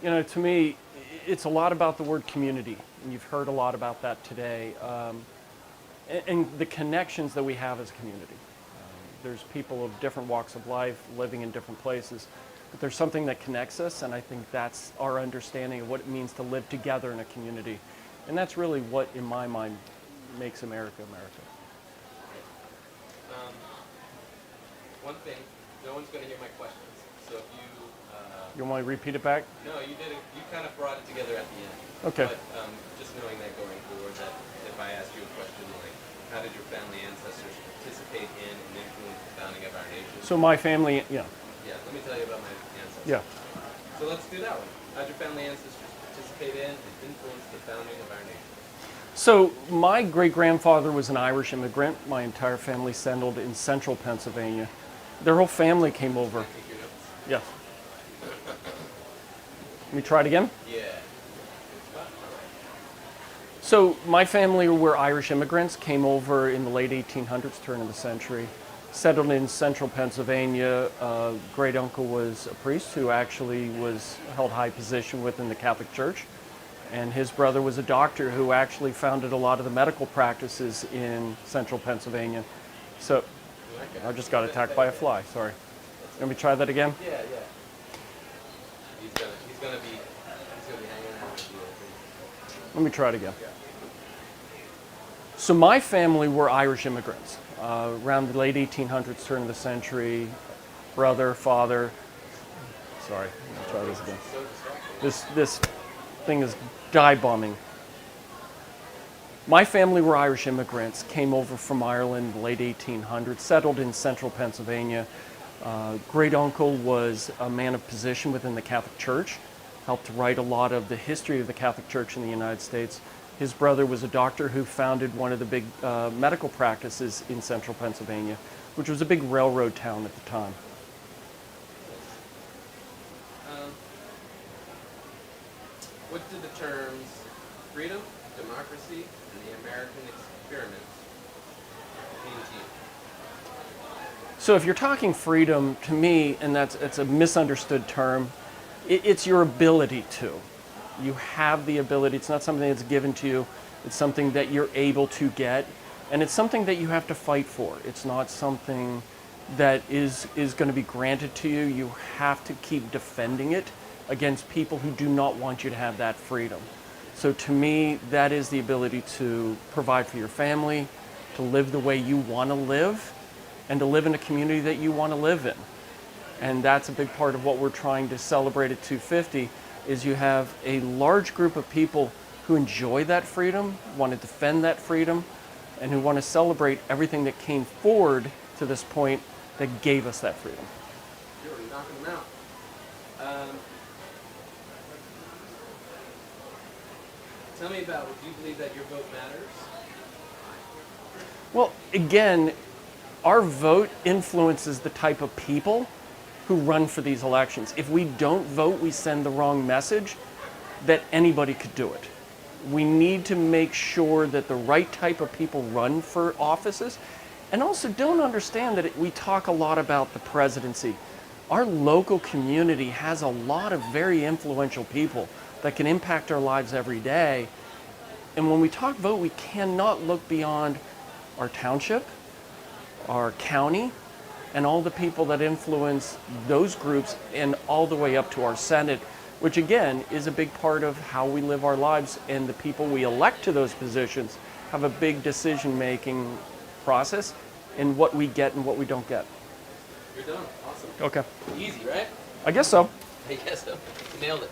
To me, it's a lot about the word community, and you've heard a lot about that today, and the connections that we have as a community. There's people of different walks of life living in different places, but there's something that connects us, and I think that's our understanding of what it means to live together in a community. And that's really what, in my mind, makes America America. One thing, no one's going to hear my questions, so if you... You want me to repeat it back? No, you did it. You kind of brought it together at the end. Okay. But just knowing that going forward, that if I asked you a question like, how did your family ancestors participate in and influence the founding of our nation? So my family, yeah. Yeah, let me tell you about my ancestors. Yeah. So let's do that one. How did your family ancestors participate in and influence the founding of our nation? So my great-grandfather was an Irish immigrant. My entire family settled in central Pennsylvania. Their whole family came over. Take your notes. Yes. Let me try it again. Yeah. So my family were Irish immigrants, came over in the late 1800s, turn of the century, settled in central Pennsylvania. Great uncle was a priest who actually held high position within the Catholic Church. And his brother was a doctor who actually founded a lot of the medical practices in central Pennsylvania. So I just got attacked by a fly, sorry. Let me try that again. Yeah. He's gonna be hanging out with you, I think. Let me try it again. So my family were Irish immigrants. Around the late 1800s, turn of the century, brother, father. Sorry, let me try this again. So distracting. This thing is dive bombing. My family were Irish immigrants, came over from Ireland in the late 1800s, settled in central Pennsylvania. Great uncle was a man of position within the Catholic Church, helped to write a lot of the history of the Catholic Church in the United States. His brother was a doctor who founded one of the big medical practices in central Pennsylvania, which was a big railroad town at the time. What do the terms freedom, democracy, and the American experiment mean to you? So if you're talking freedom, to me, and it's a misunderstood term, it's your ability to. You have the ability. It's not something that's given to you. It's something that you're able to get, and it's something that you have to fight for. It's not something that is going to be granted to you. You have to keep defending it against people who do not want you to have that freedom. So to me, that is the ability to provide for your family, to live the way you want to live, and to live in a community that you want to live in. And that's a big part of what we're trying to celebrate at 250, is you have a large group of people who enjoy that freedom, want to defend that freedom, and who want to celebrate everything that came forward to this point that gave us that freedom. You're already knocking them out. Tell me about, do you believe that your vote matters? Well, again, our vote influences the type of people who run for these elections. If we don't vote, we send the wrong message that anybody could do it. We need to make sure that the right type of people run for offices. And also don't understand that we talk a lot about the presidency. Our local community has a lot of very influential people that can impact our lives every day. And when we talk vote, we cannot look beyond our township, our county, and all the people that influence those groups, and all the way up to our Senate, which again is a big part of how we live our lives, and the people we elect to those positions have a big decision-making process in what we get and what we don't get. You're done. Awesome. Okay. Easy, right? I guess so. I guess so. You nailed it.